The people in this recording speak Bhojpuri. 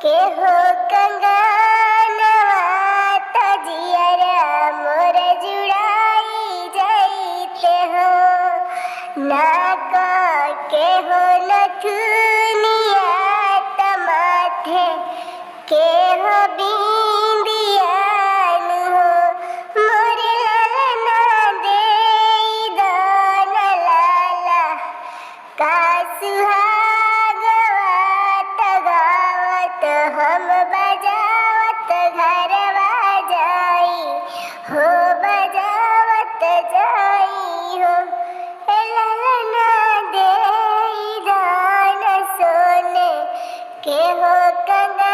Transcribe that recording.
के हो कंगनवा तजियरा मोर जुड़ाई जाइते हो ना के हो नथुनिया तमाथे के हो बिंदियान हो मोर लालना दे दान लाला का सुहागवत गावत हम बजावत घरवा जाई हो बजावत जाई हो ललना दे दान सोने के हो कंगनवा